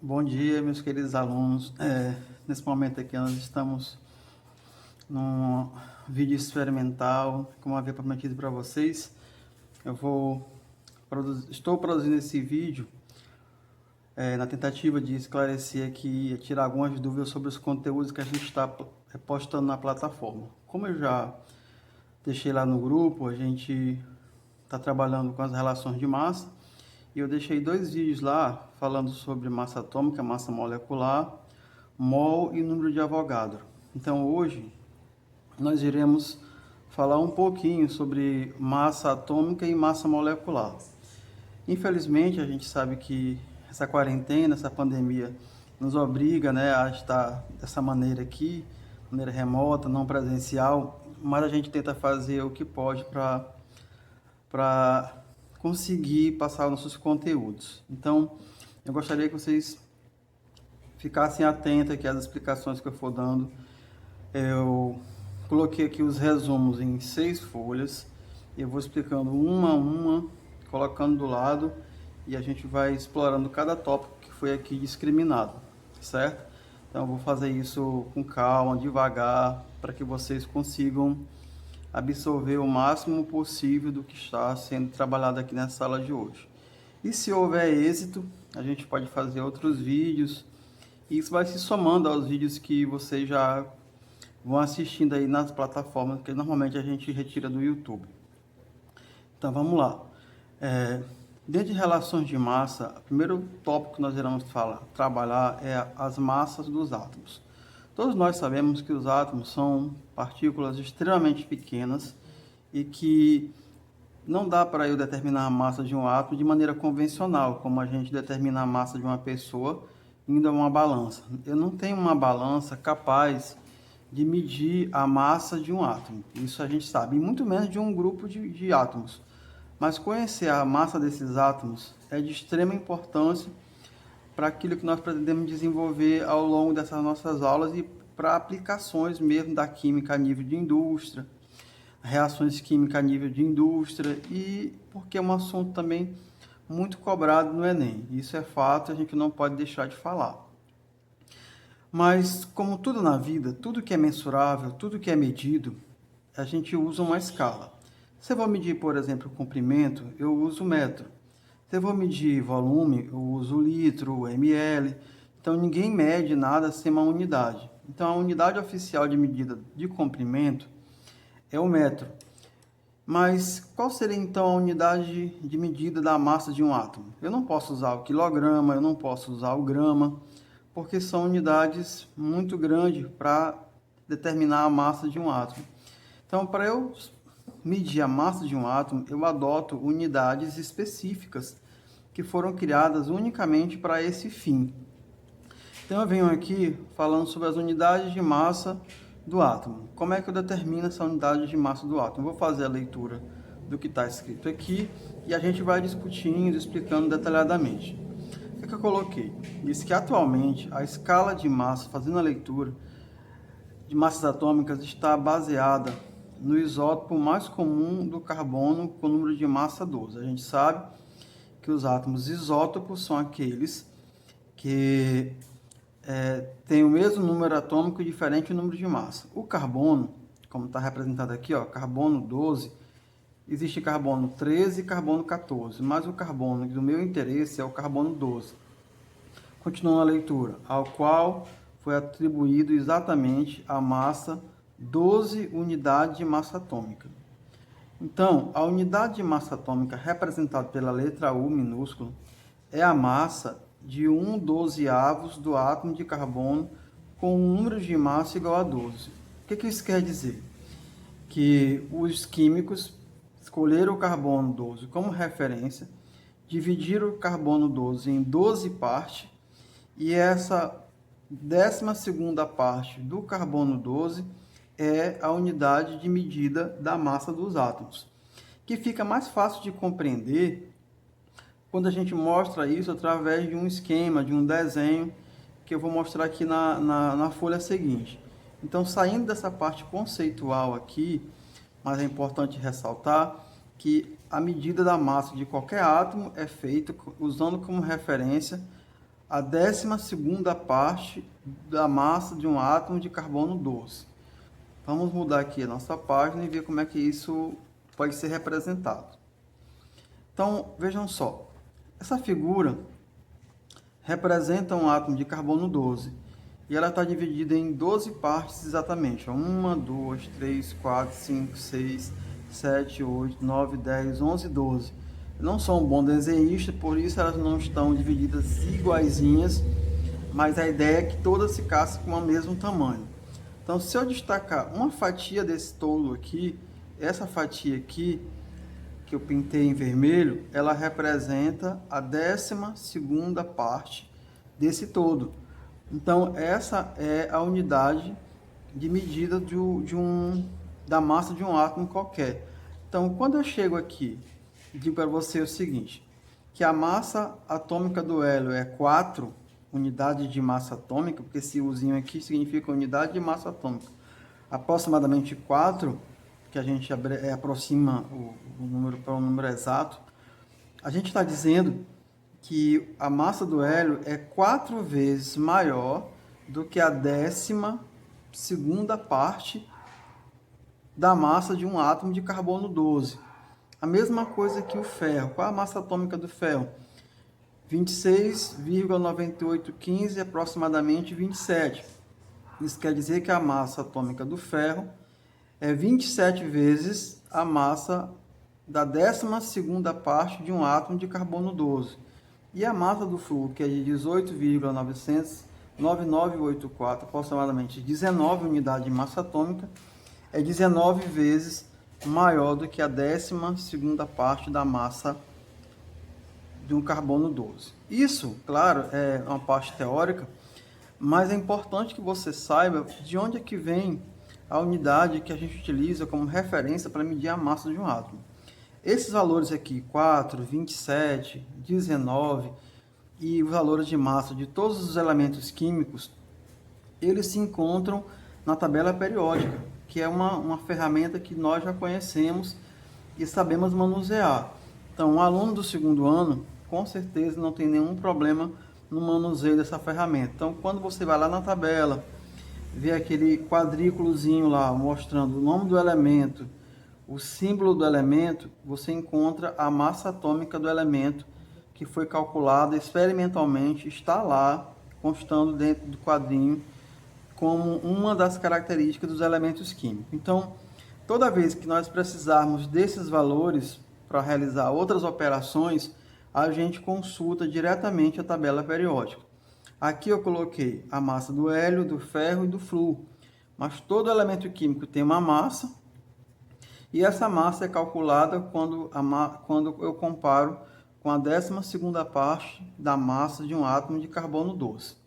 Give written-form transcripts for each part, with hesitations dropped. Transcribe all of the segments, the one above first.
Bom dia, meus queridos alunos. Nesse momento aqui nós estamos num vídeo experimental, como havia prometido para vocês. Estou produzindo esse vídeo na tentativa de esclarecer aqui, tirar algumas dúvidas sobre os conteúdos que a gente está postando na plataforma. Como eu já deixei lá no grupo, a gente está trabalhando com as relações de massa. E eu deixei 2 vídeos lá falando sobre massa atômica, massa molecular, mol e número de Avogadro. Então hoje nós iremos falar um pouquinho sobre massa atômica e massa molecular. Infelizmente a gente sabe que essa quarentena, essa pandemia nos obriga, né, a estar dessa maneira aqui, maneira remota, não presencial, mas a gente tenta fazer o que pode para conseguir passar nossos conteúdos. Então, eu gostaria que vocês ficassem atentos aqui às explicações que eu for dando. Eu coloquei aqui os resumos em 6 folhas. Eu vou explicando uma a uma, colocando do lado, e a gente vai explorando cada tópico que foi aqui discriminado, certo? Então, eu vou fazer isso com calma, devagar, para que vocês consigam absorver o máximo possível do que está sendo trabalhado aqui na sala de hoje. E se houver êxito, a gente pode fazer outros vídeos, e isso vai se somando aos vídeos que vocês já vão assistindo aí nas plataformas que normalmente a gente retira do YouTube. Então vamos lá. Dentro de relações de massa, o primeiro tópico que nós iremos trabalhar é as massas dos átomos. Todos nós sabemos que os átomos são partículas extremamente pequenas e que não dá para eu determinar a massa de um átomo de maneira convencional, como a gente determina a massa de uma pessoa indo a uma balança. Eu não tenho uma balança capaz de medir a massa de um átomo, isso a gente sabe, e muito menos de um grupo de átomos. Mas conhecer a massa desses átomos é de extrema importância para aquilo que nós pretendemos desenvolver ao longo dessas nossas aulas e para aplicações mesmo da química a nível de indústria, reações químicas a nível de indústria, e porque é um assunto também muito cobrado no Enem. Isso é fato, a gente não pode deixar de falar. Mas, como tudo na vida, tudo que é mensurável, tudo que é medido, a gente usa uma escala. Se eu vou medir, por exemplo, o comprimento, eu uso o metro. Se eu vou medir volume, eu uso o litro, o ml. Então, ninguém mede nada sem uma unidade. Então, a unidade oficial de medida de comprimento é o metro. Mas qual seria, então, a unidade de medida da massa de um átomo? Eu não posso usar o quilograma, eu não posso usar o grama, porque são unidades muito grandes para determinar a massa de um átomo. Então, para eu medir a massa de um átomo, eu adoto unidades específicas que foram criadas unicamente para esse fim. Então eu venho aqui falando sobre as unidades de massa do átomo. Como é que eu determino essa unidade de massa do átomo? Eu vou fazer a leitura do que está escrito aqui e a gente vai discutindo, explicando detalhadamente. O que eu coloquei? Diz que atualmente a escala de massa, fazendo a leitura de massas atômicas, está baseada no isótopo mais comum do carbono, com o número de massa 12. A gente sabe que os átomos isótopos são aqueles que têm o mesmo número atômico e diferente número de massa. O carbono, como está representado aqui, ó, carbono 12, existe carbono 13 e carbono 14, mas o carbono do meu interesse é o carbono 12. Continuando a leitura, ao qual foi atribuído exatamente a massa 12 unidades de massa atômica. Então, a unidade de massa atômica representada pela letra U minúscula é a massa de 1/12 do átomo de carbono com um número de massa igual a 12. O que isso quer dizer? Que os químicos escolheram o carbono 12 como referência, dividiram o carbono 12 em 12 partes, e essa 12ª parte do carbono 12 é a unidade de medida da massa dos átomos, que fica mais fácil de compreender quando a gente mostra isso através de um esquema, de um desenho, que eu vou mostrar aqui na folha seguinte. Então, saindo dessa parte conceitual aqui, mas é importante ressaltar que a medida da massa de qualquer átomo é feita usando como referência a 12ª parte da massa de um átomo de carbono 12. Vamos mudar aqui a nossa página e ver como é que isso pode ser representado. Então, vejam só, essa figura representa um átomo de carbono 12 e ela está dividida em 12 partes exatamente. 1, 2, 3, 4, 5, 6, 7, 8, 9, 10, 11, 12. Eu não sou um bom desenhista, por isso elas não estão divididas iguaizinhas, mas a ideia é que todas ficassem com o mesmo tamanho. Então, se eu destacar uma fatia desse tolo aqui, essa fatia aqui, que eu pintei em vermelho, ela representa a 12ª parte desse todo. Então, essa é a unidade de medida da massa de um átomo qualquer. Então, quando eu chego aqui e digo para você o seguinte, que a massa atômica do hélio é 4 unidades de massa atômica, porque esse Uzinho aqui significa unidade de massa atômica, aproximadamente 4, que a gente aproxima o número para o número exato, a gente está dizendo que a massa do hélio é 4 vezes maior do que a 12ª parte da massa de um átomo de carbono 12. A mesma coisa que o ferro. Qual é a massa atômica do ferro? 26,9815, aproximadamente 27. Isso quer dizer que a massa atômica do ferro é 27 vezes a massa da 12ª parte de um átomo de carbono 12. E a massa do flúor, que é de 18,9984, aproximadamente 19 unidades de massa atômica, é 19 vezes maior do que a 12ª parte da massa de um carbono 12. Isso, claro, é uma parte teórica, mas é importante que você saiba de onde é que vem a unidade que a gente utiliza como referência para medir a massa de um átomo. Esses valores aqui, 4, 27, 19 e os valores de massa de todos os elementos químicos, eles se encontram na tabela periódica, que é uma ferramenta que nós já conhecemos e sabemos manusear. Então, um aluno do segundo ano, com certeza não tem nenhum problema no manuseio dessa ferramenta. Então, quando você vai lá na tabela, vê aquele quadrículozinho lá mostrando o nome do elemento, o símbolo do elemento, você encontra a massa atômica do elemento que foi calculada experimentalmente, está lá constando dentro do quadrinho como uma das características dos elementos químicos. Então, toda vez que nós precisarmos desses valores para realizar outras operações, a gente consulta diretamente a tabela periódica. Aqui eu coloquei a massa do hélio, do ferro e do flúor, mas todo elemento químico tem uma massa, e essa massa é calculada quando eu comparo com a 12ª parte da massa de um átomo de carbono 12.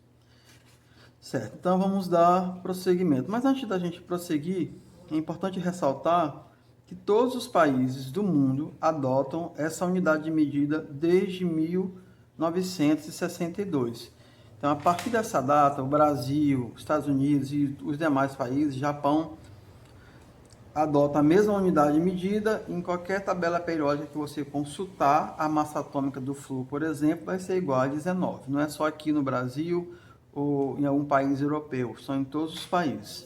Certo, então vamos dar prosseguimento. Mas antes da gente prosseguir, é importante ressaltar que todos os países do mundo adotam essa unidade de medida desde 1962. Então, a partir dessa data, o Brasil, os Estados Unidos e os demais países, Japão, adotam a mesma unidade de medida. Em qualquer tabela periódica que você consultar, a massa atômica do flúor, por exemplo, vai ser igual a 19. Não é só aqui no Brasil ou em algum país europeu, são em todos os países.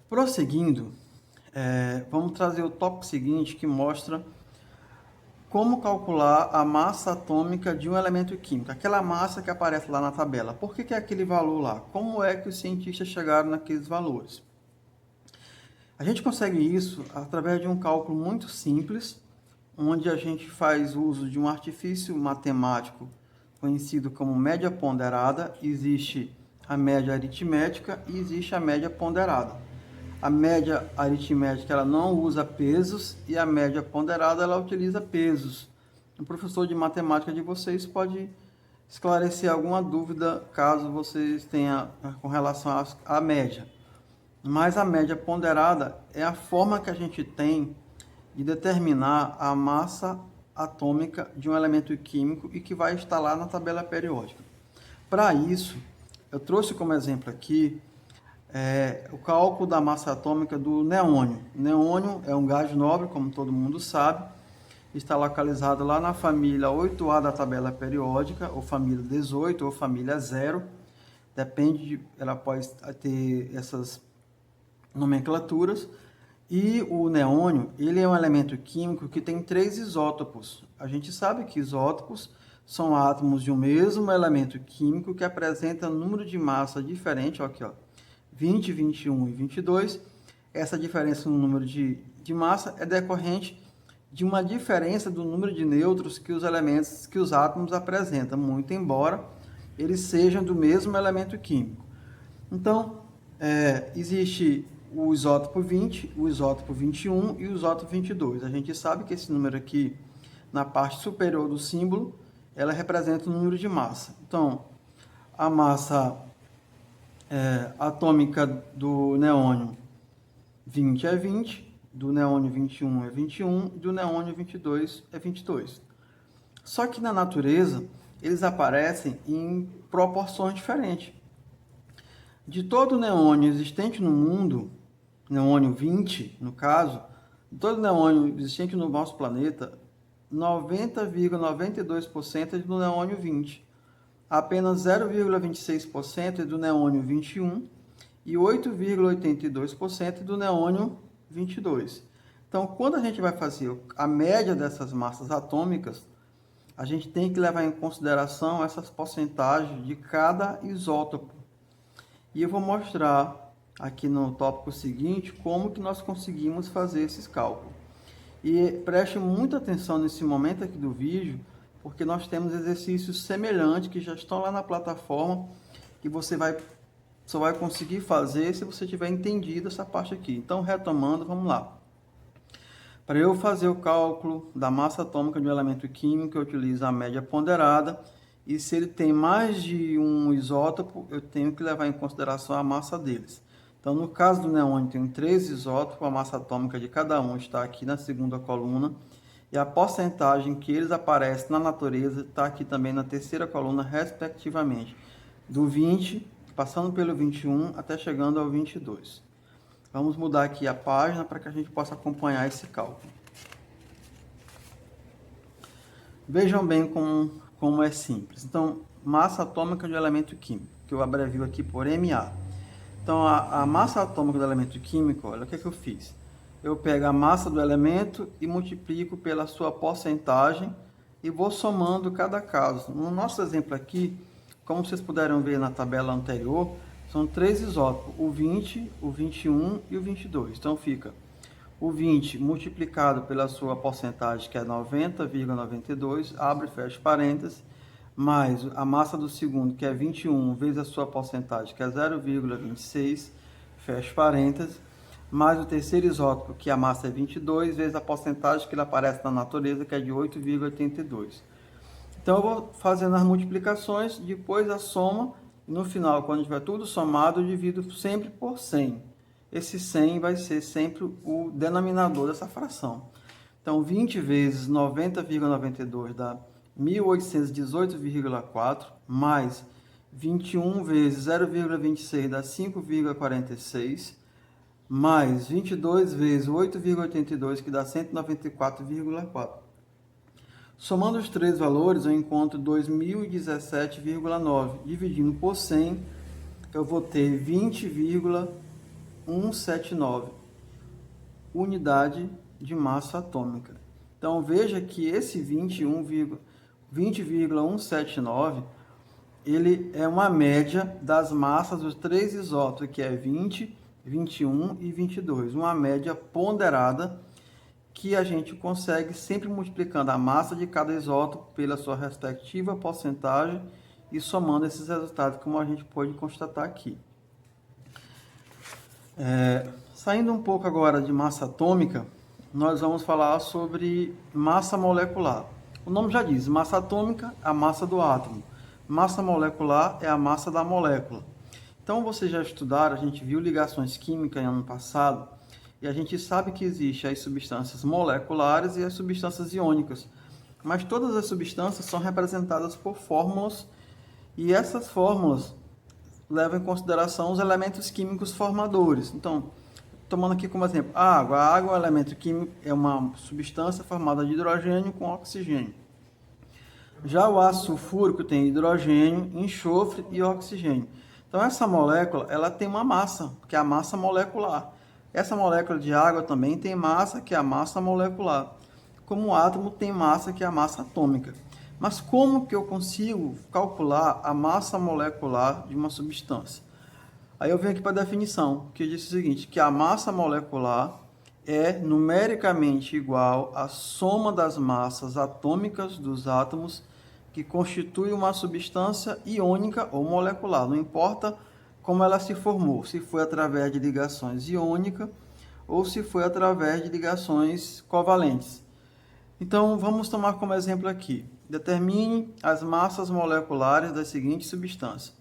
Prosseguindo, vamos trazer o tópico seguinte, que mostra como calcular a massa atômica de um elemento químico, aquela massa que aparece lá na tabela. Por que é aquele valor lá? Como é que os cientistas chegaram naqueles valores? A gente consegue isso através de um cálculo muito simples, onde a gente faz uso de um artifício matemático conhecido como média ponderada. Existe a média aritmética e existe a média ponderada. A média aritmética ela não usa pesos e a média ponderada ela utiliza pesos. O professor de matemática de vocês pode esclarecer alguma dúvida caso vocês tenham com relação à média. Mas a média ponderada é a forma que a gente tem de determinar a massa atômica de um elemento químico e que vai estar lá na tabela periódica. Para isso, eu trouxe como exemplo aqui o cálculo da massa atômica do neônio. O neônio é um gás nobre, como todo mundo sabe, está localizado lá na família 8A da tabela periódica, ou família 18, ou família 0. Depende, ela pode ter essas nomenclaturas. E o neônio, ele é um elemento químico que tem 3 isótopos. A gente sabe que isótopos são átomos de um mesmo elemento químico que apresenta número de massa diferente, ó, aqui, ó, 20, 21 e 22. Essa diferença no número de massa é decorrente de uma diferença do número de nêutrons que os elementos, que os átomos apresentam, muito embora eles sejam do mesmo elemento químico. Então, existe o isótopo 20, o isótopo 21 e o isótopo 22. A gente sabe que esse número aqui, na parte superior do símbolo, ela representa o número de massa. Então, a massa atômica do neônio 20 é 20, do neônio 21 é 21 e do neônio 22 é 22. Só que na natureza, eles aparecem em proporções diferentes. De todo neônio existente no mundo, neônio 20, no caso, de todo neônio existente no nosso planeta, 90,92% é do neônio 20. Apenas 0,26% é do neônio 21 e 8,82% é do neônio 22. Então, quando a gente vai fazer a média dessas massas atômicas, a gente tem que levar em consideração essas porcentagens de cada isótopo. E eu vou mostrar aqui no tópico seguinte como que nós conseguimos fazer esses cálculos. E preste muita atenção nesse momento aqui do vídeo, porque nós temos exercícios semelhantes que já estão lá na plataforma, que você só vai conseguir fazer se você tiver entendido essa parte aqui. Então, retomando, vamos lá. Para eu fazer o cálculo da massa atômica de um elemento químico, eu utilizo a média ponderada. E se ele tem mais de um isótopo, eu tenho que levar em consideração a massa deles. Então, no caso do neônio, tem 3 isótopos, a massa atômica de cada um está aqui na segunda coluna. E a porcentagem que eles aparecem na natureza está aqui também na terceira coluna, respectivamente. Do 20, passando pelo 21, até chegando ao 22. Vamos mudar aqui a página para que a gente possa acompanhar esse cálculo. Vejam bem como é simples. Então, massa atômica de um elemento químico, que eu abrevio aqui por MA. Então, a massa atômica do elemento químico, olha o que eu fiz. Eu pego a massa do elemento e multiplico pela sua porcentagem e vou somando cada caso. No nosso exemplo aqui, como vocês puderam ver na tabela anterior, são 3 isótopos, o 20, o 21 e o 22. Então, fica o 20 multiplicado pela sua porcentagem, que é 90,92, abre e fecha parênteses, mais a massa do segundo, que é 21, vezes a sua porcentagem, que é 0,26, fecha parênteses, mais o terceiro isótopo, que a massa é 22, vezes a porcentagem que ele aparece na natureza, que é de 8,82. Então, eu vou fazendo as multiplicações, depois a soma, e no final, quando tiver tudo somado, eu divido sempre por 100. Esse 100 vai ser sempre o denominador dessa fração. Então, 20 vezes 90,92 dá 1.818,4, mais 21 vezes 0,26 dá 5,46, mais 22 vezes 8,82, que dá 194,4. Somando os 3 valores, eu encontro 2.017,9. Dividindo por 100, eu vou ter 20,179 unidade de massa atômica. Então, veja que esse 20,179, ele é uma média das massas dos 3 isótopos, que é 20, 21 e 22. Uma média ponderada que a gente consegue sempre multiplicando a massa de cada isótopo pela sua respectiva porcentagem e somando esses resultados, como a gente pode constatar aqui. Saindo um pouco agora de massa atômica, nós vamos falar sobre massa molecular. O nome já diz, massa atômica é a massa do átomo. Massa molecular é a massa da molécula. Então, vocês já estudaram, a gente viu ligações químicas no ano passado, e a gente sabe que existem as substâncias moleculares e as substâncias iônicas. Mas todas as substâncias são representadas por fórmulas, e essas fórmulas levam em consideração os elementos químicos formadores. Então, tomando aqui como exemplo a água. A água é um elemento químico, é uma substância formada de hidrogênio com oxigênio. Já o ácido sulfúrico tem hidrogênio, enxofre e oxigênio. Então essa molécula, ela tem uma massa, que é a massa molecular. Essa molécula de água também tem massa, que é a massa molecular. Como o átomo tem massa, que é a massa atômica. Mas como que eu consigo calcular a massa molecular de uma substância? Aí eu venho aqui para a definição, que diz o seguinte, que a massa molecular é numericamente igual à soma das massas atômicas dos átomos que constitui uma substância iônica ou molecular. Não importa como ela se formou, se foi através de ligações iônicas ou se foi através de ligações covalentes. Então, vamos tomar como exemplo aqui. Determine as massas moleculares das seguintes substâncias.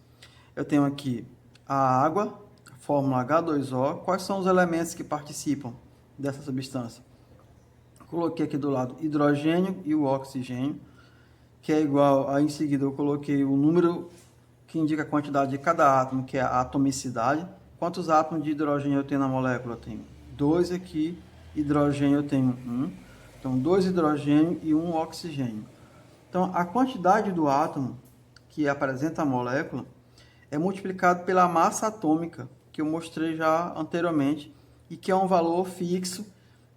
Eu tenho aqui a água, a fórmula H2O. Quais são os elementos que participam dessa substância? Coloquei aqui do lado hidrogênio e o oxigênio, que é igual a, em seguida eu coloquei o número que indica a quantidade de cada átomo, que é a atomicidade. Quantos átomos de hidrogênio eu tenho na molécula? Eu tenho 2 aqui, hidrogênio eu tenho 1. Então, 2 hidrogênio e 1 oxigênio. Então, a quantidade do átomo que apresenta a molécula é multiplicado pela massa atômica, que eu mostrei já anteriormente, e que é um valor fixo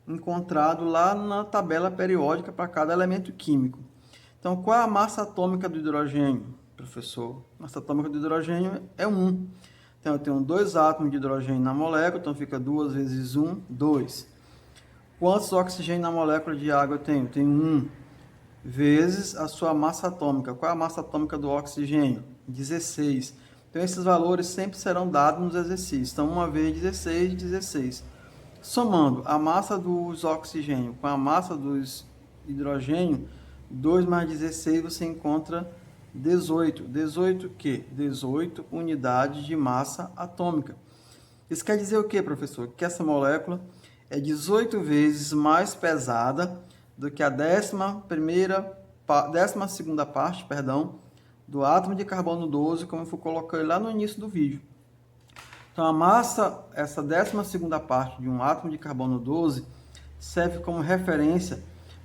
encontrado lá na tabela periódica para cada elemento químico. Então, qual é a massa atômica do hidrogênio, professor? A massa atômica do hidrogênio é 1. Então, eu tenho 2 átomos de hidrogênio na molécula, então fica 2 vezes 1, 2. Quantos oxigênio na molécula de água eu tenho? Tenho 1 vezes a sua massa atômica. Qual é a massa atômica do oxigênio? 16. Então, esses valores sempre serão dados nos exercícios. Então, 1 vezes 16, 16. Somando a massa dos oxigênio com a massa dos hidrogênio, 2 mais 16 você encontra 18. 18 o quê? 18 unidades de massa atômica. Isso quer dizer o quê, professor? Que essa molécula é 18 vezes mais pesada do que a 12ª parte, do átomo de carbono 12, como eu coloquei lá no início do vídeo. Então, a massa, essa 12ª parte de um átomo de carbono 12, serve como referência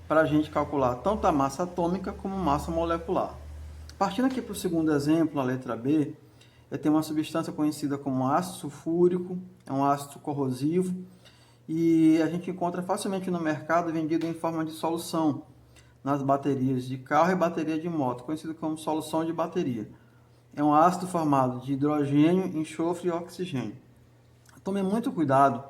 para a gente calcular tanto a massa atômica como massa molecular. Partindo aqui para o segundo exemplo, a letra B, eu tenho uma substância conhecida como ácido sulfúrico, é um ácido corrosivo, e a gente encontra facilmente no mercado vendido em forma de solução, nas baterias de carro e bateria de moto, conhecido como solução de bateria. É um ácido formado de hidrogênio, enxofre e oxigênio. Tome muito cuidado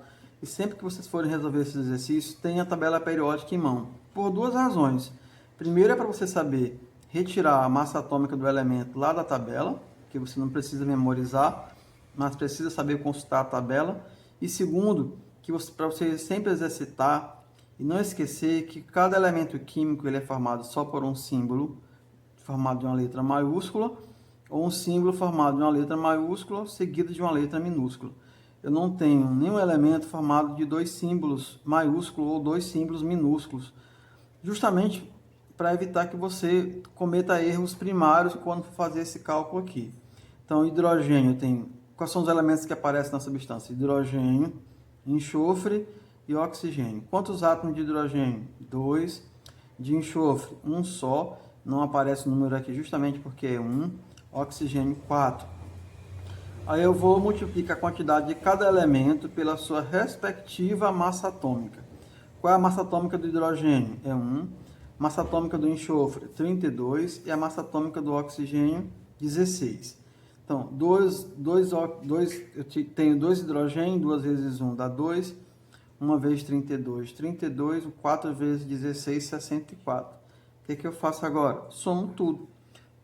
e sempre que vocês forem resolver esses exercícios, tenha a tabela periódica em mão, por duas razões. Primeiro é para você saber retirar a massa atômica do elemento lá da tabela, que você não precisa memorizar, mas precisa saber consultar a tabela. E segundo, que para você sempre exercitar e não esquecer que cada elemento químico ele é formado só por um símbolo, formado de uma letra maiúscula, ou um símbolo formado de uma letra maiúscula seguida de uma letra minúscula. Eu não tenho nenhum elemento formado de 2 símbolos maiúsculos ou 2 símbolos minúsculos, justamente para evitar que você cometa erros primários quando for fazer esse cálculo aqui. Então, hidrogênio tem... Quais são os elementos que aparecem na substância? Hidrogênio, enxofre e oxigênio. Quantos átomos de hidrogênio? 2. De enxofre, 1 só. Não aparece o número aqui justamente porque é 1. Oxigênio, 4. Aí eu vou multiplicar a quantidade de cada elemento pela sua respectiva massa atômica. Qual é a massa atômica do hidrogênio? É 1. Massa atômica do enxofre, 32. E a massa atômica do oxigênio, 16. Então, eu tenho 2 hidrogênio, 2 vezes 1 dá 2. 1 vezes 32, 32. 4 vezes 16, 64. O que eu faço agora? Somo tudo.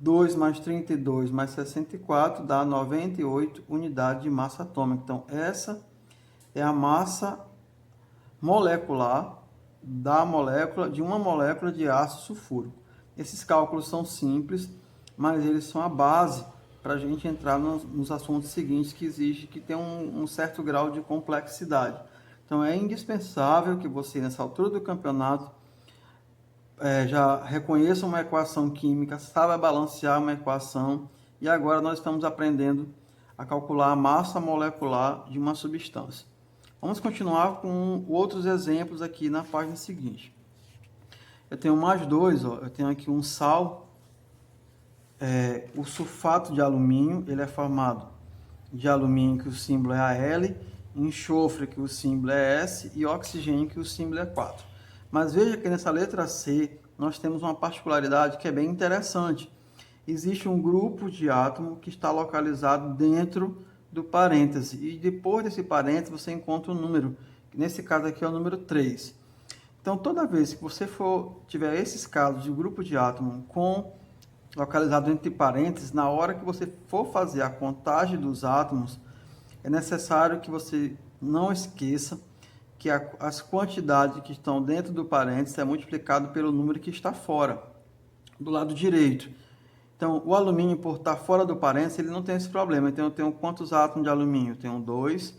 2 mais 32 mais 64 dá 98 unidades de massa atômica. Então, essa é a massa molecular de uma molécula de ácido sulfúrico. Esses cálculos são simples, mas eles são a base para a gente entrar nos assuntos seguintes que exigem que tenha um certo grau de complexidade. Então, é indispensável que você, nessa altura do campeonato, já reconheça uma equação química, saiba balancear uma equação, e agora nós estamos aprendendo a calcular a massa molecular de uma substância. Vamos continuar com outros exemplos aqui na página seguinte. Eu tenho mais dois, ó. Eu tenho aqui um sal, o sulfato de alumínio, ele é formado de alumínio, que o símbolo é Al, enxofre, que o símbolo é S, e oxigênio, que o símbolo é 4. Mas veja que nessa letra C, nós temos uma particularidade que é bem interessante. Existe um grupo de átomo que está localizado dentro do parêntese, e depois desse parêntese você encontra um número, que nesse caso aqui é o número 3. Então, toda vez que você tiver esses casos de grupo de átomo localizado entre parênteses, na hora que você for fazer a contagem dos átomos, é necessário que você não esqueça que as quantidades que estão dentro do parênteses é multiplicado pelo número que está fora, do lado direito. Então, o alumínio, por estar fora do parênteses, ele não tem esse problema. Então, eu tenho quantos átomos de alumínio? Eu tenho 2.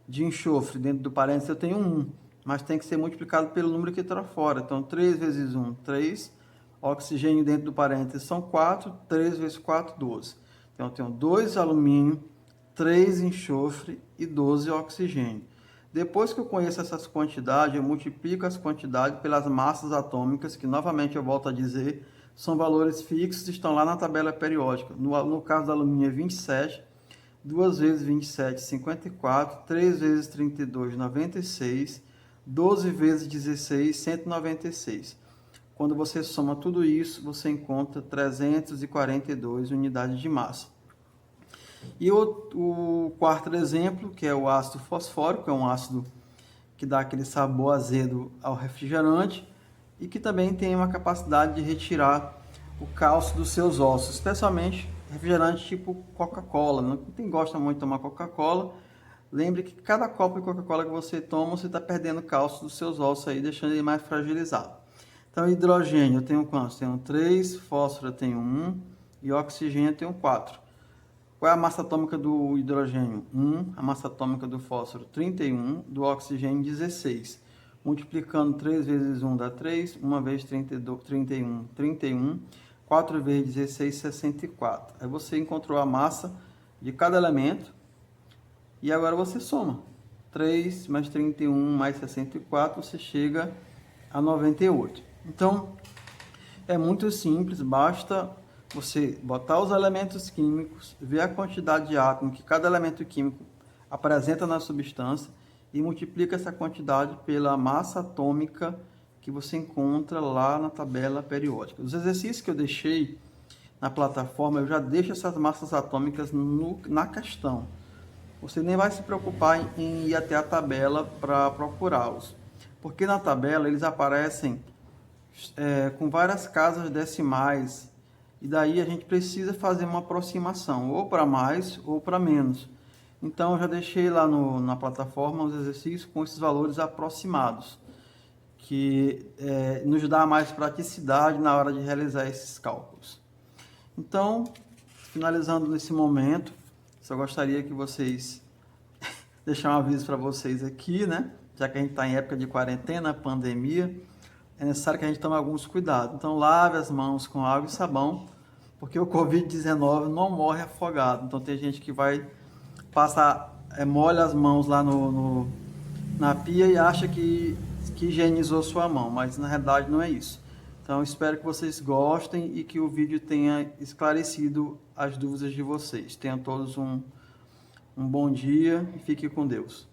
De enxofre, dentro do parênteses, eu tenho 1. Mas tem que ser multiplicado pelo número que está fora. Então, 3 vezes 1, 3. Oxigênio dentro do parênteses são 4. 3 vezes 4, 12. Então, eu tenho 2 alumínio, 3 enxofre e 12 oxigênio. Depois que eu conheço essas quantidades, eu multiplico as quantidades pelas massas atômicas, que novamente eu volto a dizer, são valores fixos, estão lá na tabela periódica. No caso do alumínio é 27, 2 vezes 27, 54, 3 vezes 32, 96, 12 vezes 16, 196. Quando você soma tudo isso, você encontra 342 unidades de massa. E o quarto exemplo, que é o ácido fosfórico, que é um ácido que dá aquele sabor azedo ao refrigerante e que também tem uma capacidade de retirar o cálcio dos seus ossos, especialmente refrigerante tipo Coca-Cola. Quem gosta muito de tomar Coca-Cola, lembre que cada copo de Coca-Cola que você toma, você está perdendo cálcio dos seus ossos aí, deixando ele mais fragilizado. Então, hidrogênio eu tenho quantos? Tenho 3, fósforo eu tenho 1 e oxigênio eu tenho 4. Qual é a massa atômica do hidrogênio? 1. A massa atômica do fósforo, 31. Do oxigênio, 16. Multiplicando 3 vezes 1 dá 3. 1 vezes 32, 31, 31. 4 vezes 16, 64. Aí você encontrou a massa de cada elemento. E agora você soma. 3 mais 31 mais 64, você chega a 98. Então, é muito simples, basta você botar os elementos químicos, ver a quantidade de átomos que cada elemento químico apresenta na substância e multiplica essa quantidade pela massa atômica que você encontra lá na tabela periódica. Os exercícios que eu deixei na plataforma, eu já deixo essas massas atômicas na questão. Você nem vai se preocupar em ir até a tabela para procurá-los, porque na tabela eles aparecem com várias casas decimais, e daí a gente precisa fazer uma aproximação, ou para mais ou para menos. Então, eu já deixei lá na plataforma os exercícios com esses valores aproximados, que nos dá mais praticidade na hora de realizar esses cálculos. Então, finalizando nesse momento, só gostaria que vocês deixar um aviso para vocês aqui, né? Já que a gente está em época de quarentena, pandemia, é necessário que a gente tome alguns cuidados. Então, lave as mãos com água e sabão, porque o Covid-19 não morre afogado. Então, tem gente que vai passar, molha as mãos lá na pia e acha que higienizou sua mão, mas na realidade não é isso. Então, espero que vocês gostem e que o vídeo tenha esclarecido as dúvidas de vocês. Tenham todos um bom dia e fiquem com Deus.